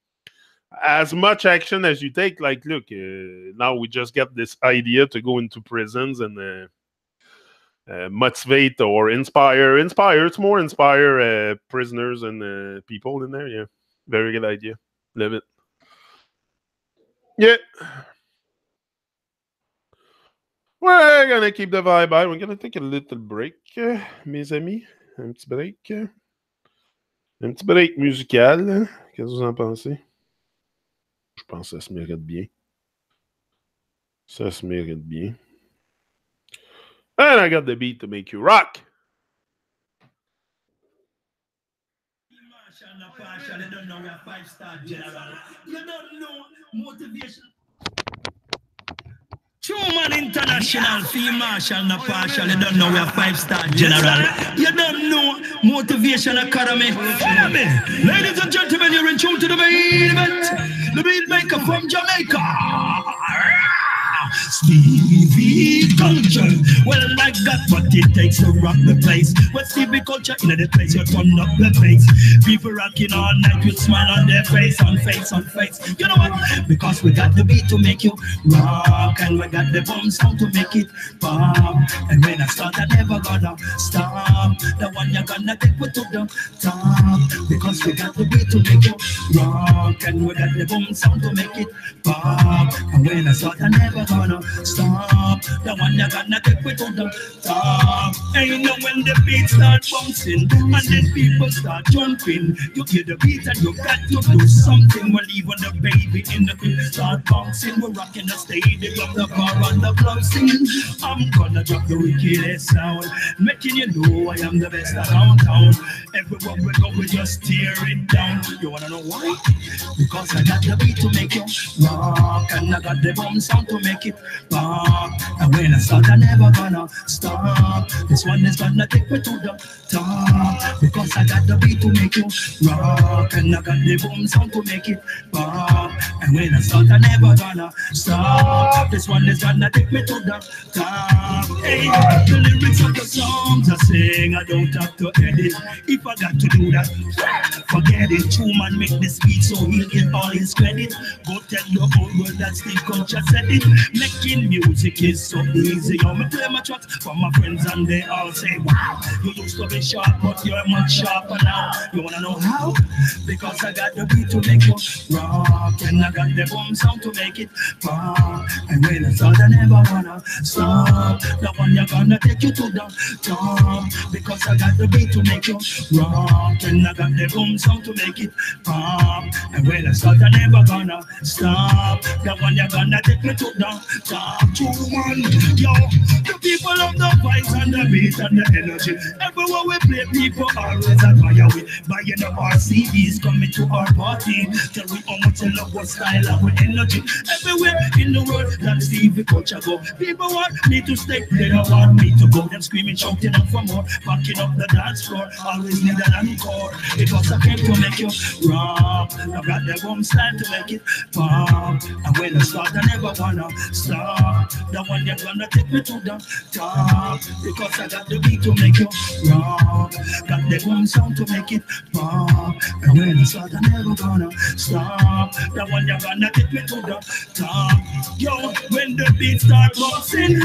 As much action as you take, like, look, now we just get this idea to go into prisons and motivate or inspire. It's more inspire prisoners and people in there. Yeah, very good idea. Love it. Yeah. We're gonna keep the vibe high. We're gonna take a little break, mes amis. Un petit break. Un petit break musical. Qu'est-ce que vous en pensez? Je pense que ça se mérite bien. Ça se mérite bien. And I got the beat to make you rock. You don't know we're 5-star general. You don't know motivation. Human International, Field Marshal, not partial. You don't know we're 5-star general. You don't know Motivation Academy. Follow me. Ladies and gentlemen, you're in tune to the main event. The beat maker from Jamaica. Stevie Culture. Well, I got what it takes to rock the place. When Stevie Culture in the place, you turn up the bass. People rocking all night with smile on their face, on face, on face. You know what? Because we got the beat to make you rock, and we got the boom sound to make it pop. And when I start, I never gonna stop. The one you're gonna take me to the top. Because we got the beat to make you rock, and we got the boom sound to make it pop. And when I start, I never gonna stop. The one you're gonna take me to the top. And you know when the beat start bouncing, and then people start jumping, you hear the beat and you got to do something. Well, even the baby in the crib start bouncing. We're rocking the stadium, the bar and the club singing. I'm gonna drop the wickedest sound, making you know I am the best around town. Everywhere we go, we just tear it down. You wanna know why? Because I got the beat to make you rock, and I got the boom sound to make it pop. And when I start, I never gonna stop. This one is gonna take me to the top. Because I got the beat to make you rock, and I got the boom sound to make it pop. And when I start, I never gonna stop. This one is gonna take me to the top. Hey, the lyrics of the songs I sing, I don't have to edit. If I got to do that, forget it. True man make this beat so he'll get all his credit. Go tell the whole world that Steve Culture said it. Making music is so easy. I play my tracks for my friends and they all say, wow, you used to be sharp, but you're much sharper now. You wanna know how? Because I got the beat to make you rock, and I got the boom sound to make it pop. And when I start, I never wanna stop. The one you're gonna take you to the top. Because I got the beat to make you rock, and I got the boom sound to make it pop. And when I start, I never gonna stop. The one you're gonna take me to the top. True man, yo, the people of the vibes and the beat and the energy. Everywhere we play, people always admire we. Buying up our CDs, coming to our party. Tell we how much you love our style and our energy. Everywhere in the world that Stevie Culture go, people want me to stay, they don't want me to go. Them screaming, shouting out for more, backing up the dance floor. Always need an encore, because I came to make you rock. I got the boom style to make it pop. And when I start, I never wanna stop. The one you're gonna take me to the top. Because I got the beat to make you rock, got the boom sound to make it pop. And when I start, I never gonna stop. The one you're gonna take me to the top. Yo, when the beat start bouncing,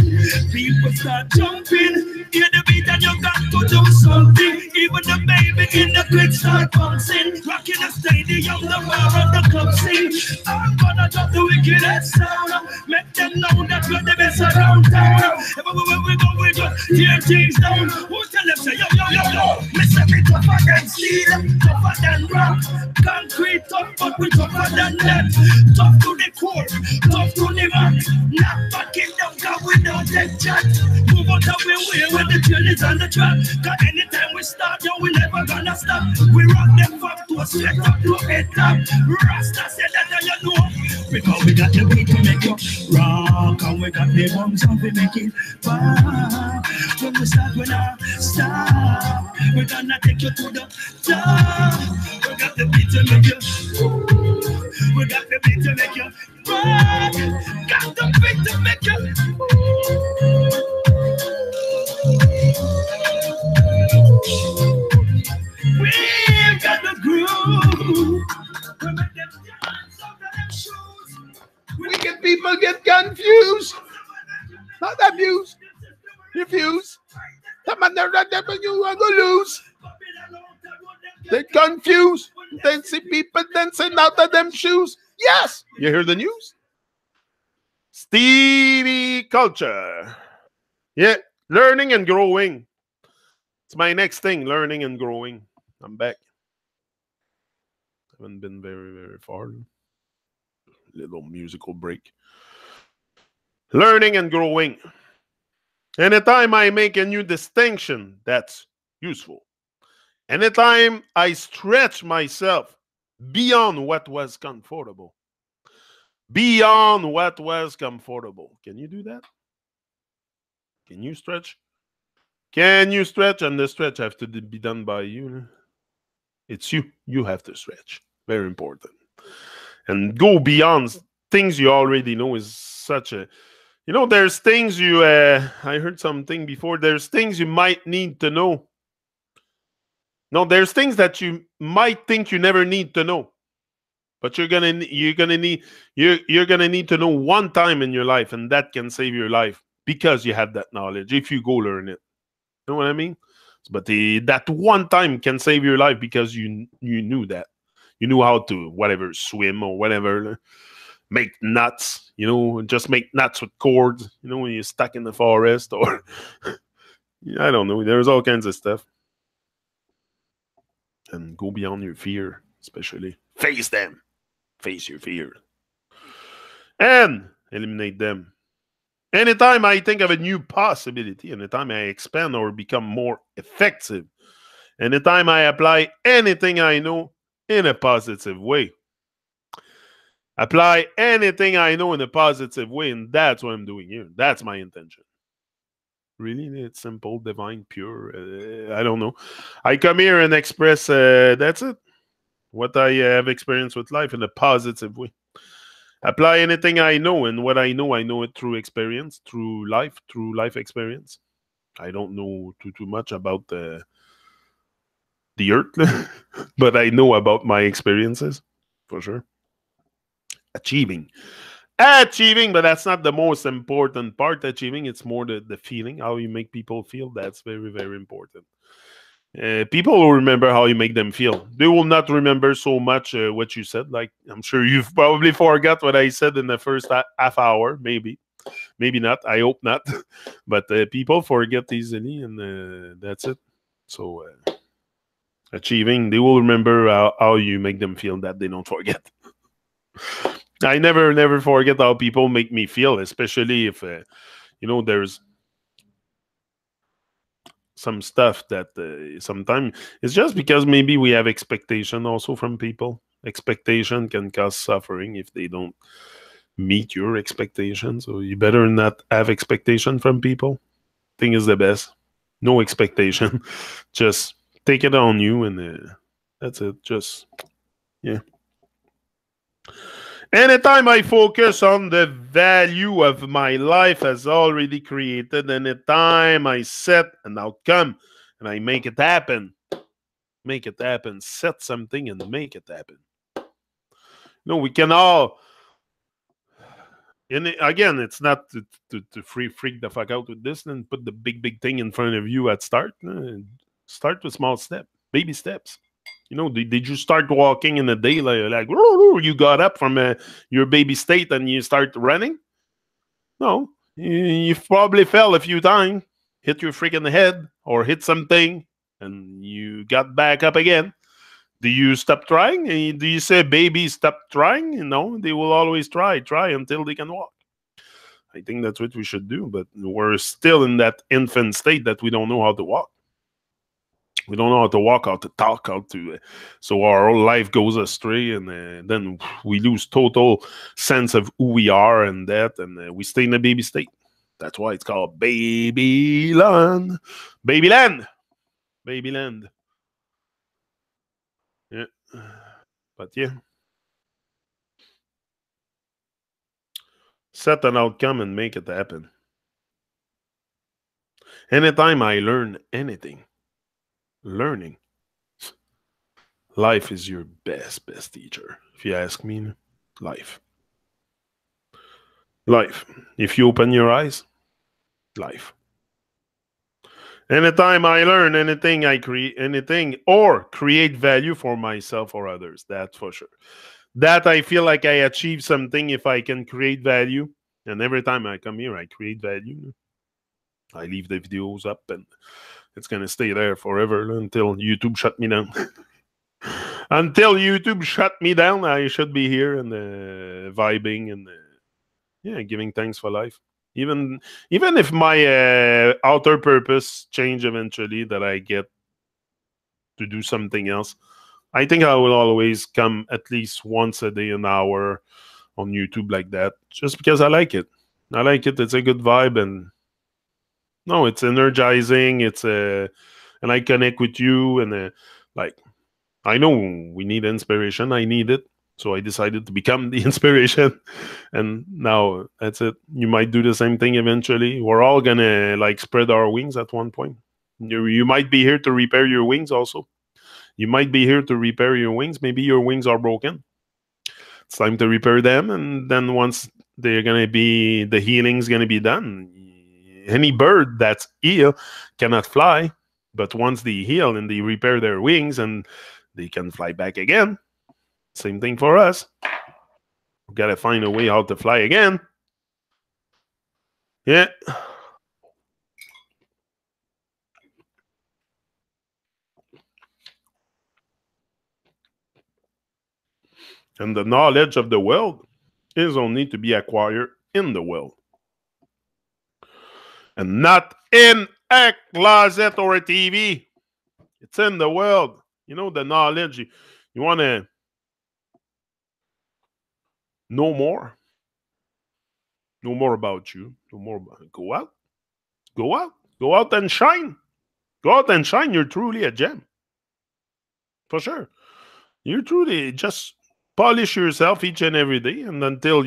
people start jumping. Hear the beat and you got to do something. Even the baby in the crib start bouncing. Rocking the stadium, the bar and the club sing. I'm gonna drop the wickedest sound. Make them know that we're the best around town. Everywhere we go, we just tear things down. Who tell them say yo, yo, yo, yo? Listen. say we tougher than steel, tougher than rock. Concrete tough, but we tougher than that. Tough to the core, tough to the max. Not backing down, cause we don't take chat. Move out of the way when the trail is on the track. Cause anytime we start, yo, we never gonna stop. We rock them from to a straight up to a head top. Rasta said that you know. Because we got the beat to make you rock, and we got the bombs and we make it pop. When we start, we not stop. We're gonna take you to the top. We got the beat to make you. We got the beat to make you rock. Got the beat to make you. We've got the groove. We make them dance under them shoes. Wicked people get confused. Not abused. Refuse. The man that you are going to lose. They confused. They see people dancing out of them shoes. Yes. You hear the news? Stevie Culture. Yeah. Learning and growing. It's my next thing. Learning and growing. I'm back. Haven't been very, very far. Little musical break. Learning and growing. Anytime I make a new distinction, that's useful. Anytime I stretch myself beyond what was comfortable. Beyond what was comfortable. Can you do that? Can you stretch? Can you stretch? And the stretch have to be done by you. It's you. You have to stretch. Very important. And go beyond things you already know is such a... You know, there's things you... I heard something before. There's things you might need to know. No, there's things that you might think you never need to know. But you're gonna need to know one time in your life, and that can save your life because you have that knowledge if you go learn it. You know what I mean? But that one time can save your life because you knew that. You knew how to, whatever, swim or whatever, make nuts, you know, just make nuts with cords, you know, when you're stuck in the forest or, I don't know, there's all kinds of stuff. And go beyond your fear, especially. Face them. Face your fear. And eliminate them. Anytime I think of a new possibility, anytime I expand or become more effective, anytime I apply anything I know in a positive way. Apply anything I know in a positive way, and that's what I'm doing here. That's my intention. Really, it's simple, divine, pure. I don't know. I come here and express, that's it. What I have experienced with life in a positive way. Apply anything I know, and what I know it through experience, through life experience. I don't know too much about the earth, but I know about my experiences, for sure. Achieving, but that's not the most important part. Achieving, it's more the feeling, how you make people feel. That's very, very important. People will remember how you make them feel. They will not remember so much what you said. Like, I'm sure you've probably forgot what I said in the first half hour. Maybe not. I hope not. But people forget easily, and that's it. So achieving, they will remember how you make them feel, that they don't forget. I never forget how people make me feel, especially if you know, there's some stuff that sometimes it's just because maybe we have expectation also from people. Expectation can cause suffering if they don't meet your expectations. So you better not have expectation from people. Thing is the best. No expectation. Just take it on you, and that's it. Just, yeah. Anytime I focus on the value of my life as already created, anytime I set an outcome and I make it happen, set something and make it happen. No, we can all, and again, it's not to freak the fuck out with this and put the big thing in front of you at start. Start with small steps, baby steps. You know, did you start walking in a day like you got up from your baby state and you start running? No, you probably fell a few times, hit your freaking head or hit something, and you got back up again. Do you stop trying? Do you say, baby, stop trying? No, they will always try until they can walk. I think that's what we should do, but we're still in that infant state that we don't know how to walk. We don't know how to walk, how to talk, how to. So our whole life goes astray, and then we lose total sense of who we are and that, and we stay in a baby state. That's why it's called Babyland. Babyland. Babyland. Yeah. But yeah. Set an outcome and make it happen. Anytime I learn anything, learning. Life is your best teacher. If you ask me, life. Life. If you open your eyes, life. Anytime I learn anything, I create anything or create value for myself or others. That's for sure. That I feel like I achieve something if I can create value. And every time I come here, I create value. I leave the videos up and it's going to stay there forever until YouTube shut me down. Until YouTube shut me down, I should be here and vibing and giving thanks for life. Even if my outer purpose change eventually, that I get to do something else, I think I will always come at least once a day, an hour on YouTube like that, just because I like it. I like it. It's a good vibe, and no, it's energizing. It's and I connect with you, and like I know we need inspiration. I need it. So I decided to become the inspiration. And now that's it. You might do the same thing eventually. We're all going to like spread our wings at one point. You might be here to repair your wings also. You might be here to repair your wings. Maybe your wings are broken. It's time to repair them. And then once they're going to be, the healing's going to be done. Any bird that's ill cannot fly. But once they heal and they repair their wings and they can fly back again. Same thing for us. We've got to find a way how to fly again. Yeah. And the knowledge of the world is only to be acquired in the world. And not in a closet or a TV. It's in the world. You know, the knowledge. You want to know more. Know more about you. Know more about go out. Go out. Go out and shine. Go out and shine. You're truly a gem. For sure. You truly just polish yourself each and every day, and until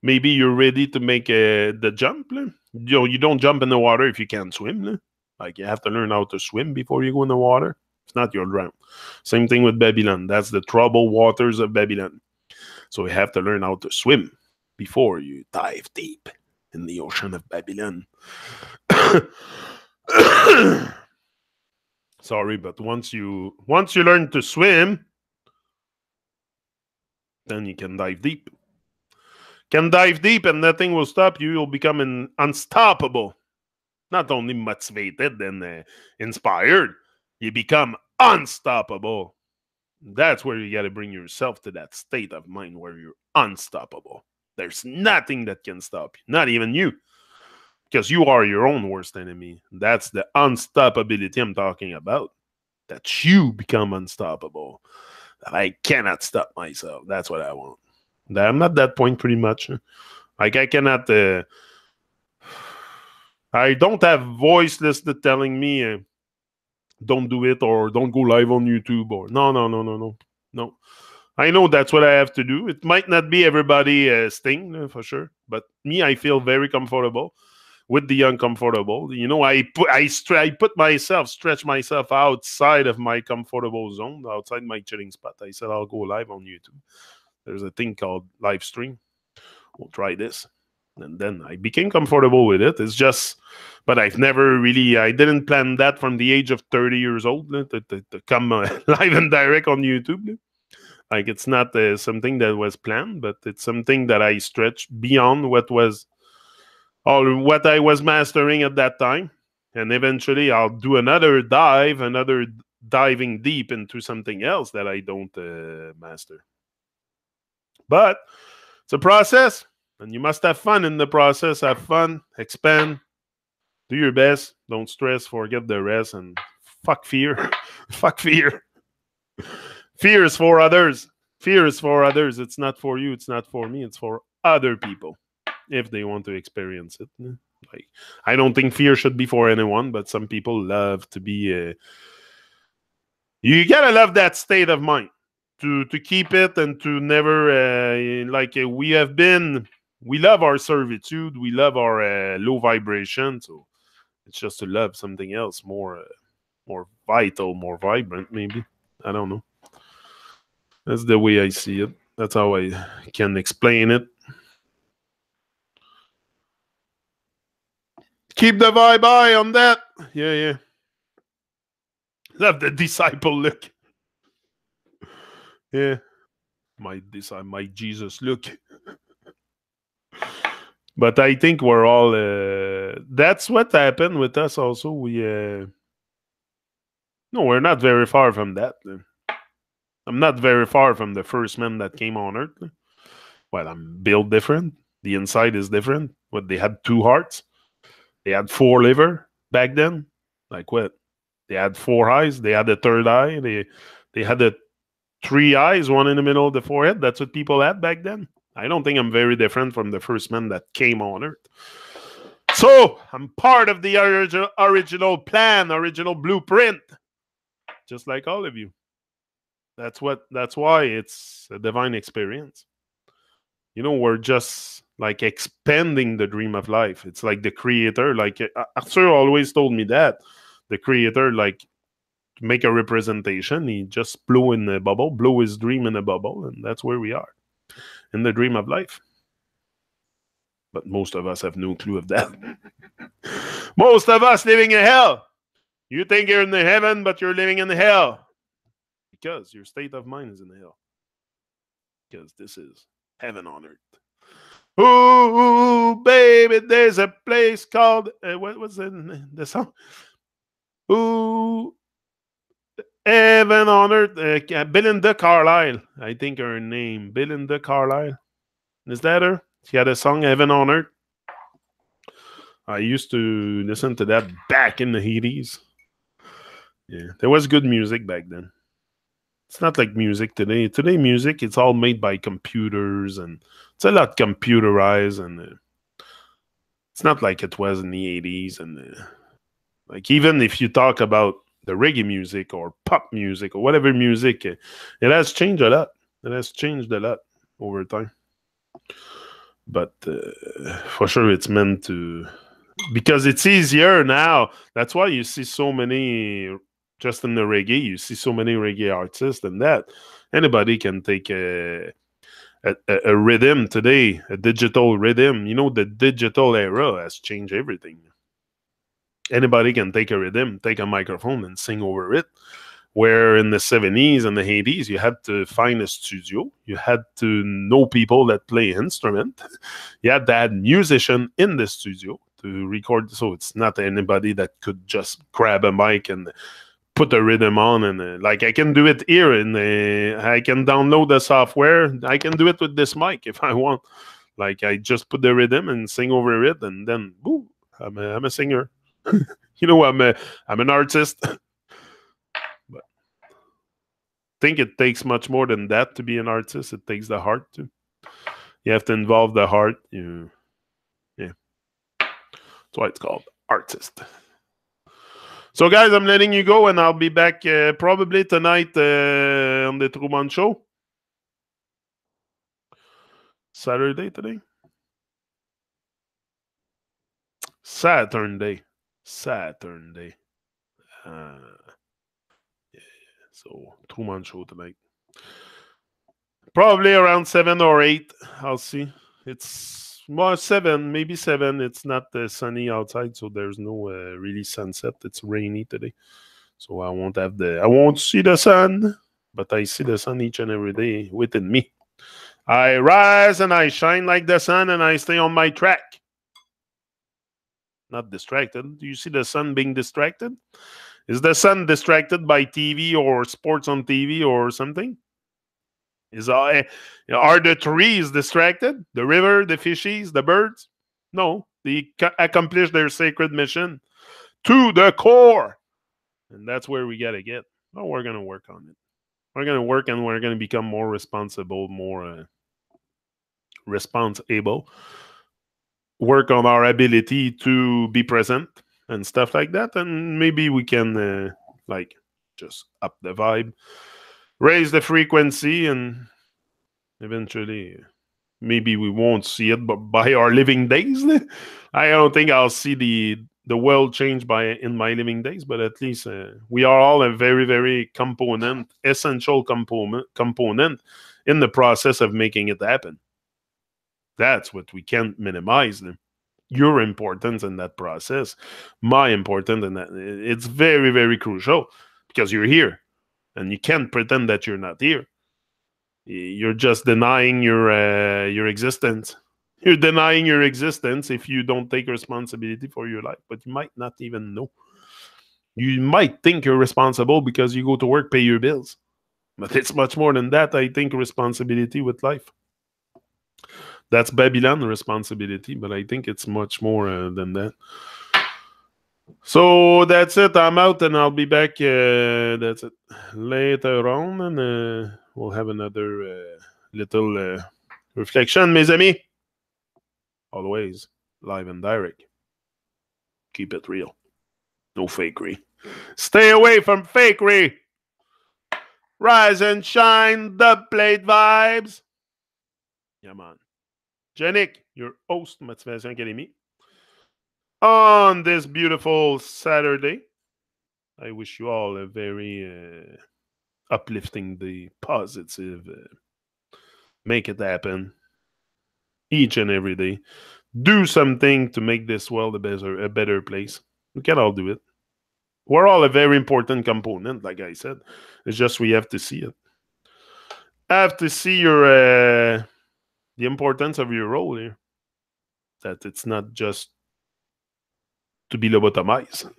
maybe you're ready to make the jump. You don't jump in the water if you can't swim. Like you have to learn how to swim before you go in the water. If not, you'll drown. Same thing with Babylon. That's the troubled waters of Babylon. So you have to learn how to swim before you dive deep in the ocean of Babylon. Sorry, but once you learn to swim, then you can dive deep. Can dive deep and nothing will stop you. You'll become unstoppable. Not only motivated and inspired, you become unstoppable. That's where you got to bring yourself to that state of mind where you're unstoppable. There's nothing that can stop you, not even you. Because you are your own worst enemy. That's the unstoppability I'm talking about. That you become unstoppable. That I cannot stop myself. That's what I want. I'm at that point pretty much. Like I cannot... I don't have voice listed telling me don't do it or don't go live on YouTube or... No. I know that's what I have to do. It might not be everybody's thing, for sure. But me, I feel very comfortable with the uncomfortable. You know, I stretch myself outside of my comfortable zone, outside my chilling spot. I said I'll go live on YouTube. There's a thing called live stream. We'll try this. And then I became comfortable with it. It's just, but I didn't plan that from the age of 30 years old to come live and direct on YouTube. Like it's not something that was planned, but it's something that I stretched beyond what I was mastering at that time. And eventually I'll do another diving deep into something else that I don't master. But it's a process, and you must have fun in the process. Have fun, expand, do your best, don't stress, forget the rest, and fuck fear. Fuck fear. Fear is for others. Fear is for others. It's not for you. It's not for me. It's for other people if they want to experience it. Like, I don't think fear should be for anyone, but some people love to be. You gotta love that state of mind to keep it and to never we love our servitude, we love our low vibration, so it's just to love something else more vital, more vibrant, maybe. I don't know. That's the way I see it. That's how I can explain it. Keep the vibe high on that. Yeah. Love the disciple look. Yeah. My Jesus look. But I think we're all that's what happened with us also. No, we're not very far from that. I'm not very far from the first man that came on Earth. Well, I'm built different. The inside is different. But they had 2 hearts. They had 4 liver back then. Like what? They had 4 eyes. They had a third eye. They had 3 eyes, one in the middle of the forehead. That's what people had back then. I don't think I'm very different from the first man that came on Earth. So I'm part of the original plan, original blueprint, just like all of you. That's why it's a divine experience. We're just like expanding the dream of life. It's like the creator, like Arthur always told me that the creator, like, to make a representation, he just blew in a bubble, blew his dream in a bubble, and that's where we are, in the dream of life. But most of us have no clue of that. Most of us living in hell. You think you're in the heaven, but you're living in hell. Because your state of mind is in hell. Because this is heaven on earth. Ooh, baby, there's a place called... what's the song? Ooh, heaven on earth. Belinda Carlisle, I think her name. Belinda Carlisle. Is that her? She had a song, Heaven on Earth. I used to listen to that back in the 80s. Yeah, there was good music back then. It's not like music today. Today, music, it's all made by computers, and it's a lot computerized, and it's not like it was in the 80s. And like, even if you talk about the reggae music or pop music or whatever music, it has changed a lot. It has changed a lot over time. But for sure, it's meant to... Because it's easier now. That's why you see so many... Just in the reggae, you see so many reggae artists, and that anybody can take a rhythm today, a digital rhythm. The digital era has changed everything. Anybody can take a rhythm, take a microphone, and sing over it. Where in the 70s and the 80s, you had to find a studio. You had to know people that play instrument. You had to have musician in the studio to record. So it's not anybody that could just grab a mic and put a rhythm on, and like, I can do it here, and I can download the software. I can do it with this mic if I want. Like, I just put the rhythm and sing over it, and then woo, I'm a singer. I'm an artist. But I think it takes much more than that to be an artist. It takes the heart too. You have to involve the heart. Yeah, that's why it's called artist. So, guys, I'm letting you go, and I'll be back probably tonight on the Truman Show. Saturday today? Saturn Day. Yeah. So, Truman Show tonight. Probably around 7 or 8. I'll see. It's more 7, maybe 7. It's not sunny outside, so there's no really sunset. It's rainy today. So I won't see the sun, but I see the sun each and every day within me. I rise and I shine like the sun, and I stay on my track. not distracted. Do you see the sun being distracted? Is the sun distracted by TV or sports on TV or something? Are the trees distracted? The river, the fishies, the birds? No, they accomplish their sacred mission to the core. And that's where we got to get. Oh, we're going to work on it. We're going to work and we're going to become more responsible, more responsible. Work on our ability to be present and stuff like that. And maybe we can, just up the vibe, raise the frequency, and eventually maybe we won't see it, but by our living days, I don't think I'll see the world change in my living days, but at least we are all a very, very essential component in the process of making it happen. That's what we can't minimize. Your importance in that process, my importance in that, it's very, very crucial because you're here and you can't pretend that you're not here. You're just denying your existence. You're denying your existence if you don't take responsibility for your life, but you might not even know. You might think you're responsible because you go to work, pay your bills. But it's much more than that, I think, responsibility with life. That's Babylon responsibility, but I think it's much more than that. So that's it. I'm out and I'll be back. That's it. Later on, and we'll have another little reflection, mes amis. Always live and direct. Keep it real. No fakery. Stay away from fakery. Rise and shine, dub plate vibes. Yeah, man. Janik, your host, Motivation Academy. On this beautiful Saturday, I wish you all a very uplifting day, positive. Make it happen each and every day. Do something to make this world a better place. We can all do it. We're all a very important component, like I said. It's just we have to see it. Have to see the importance of your role here. That it's not just to be lobotomized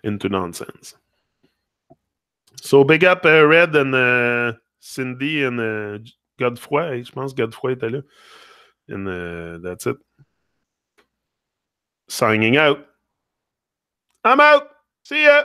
into nonsense. So big up Red and Cindy and Godefroy. Je pense Godefroy était là. And that's it. Signing out. I'm out. See ya.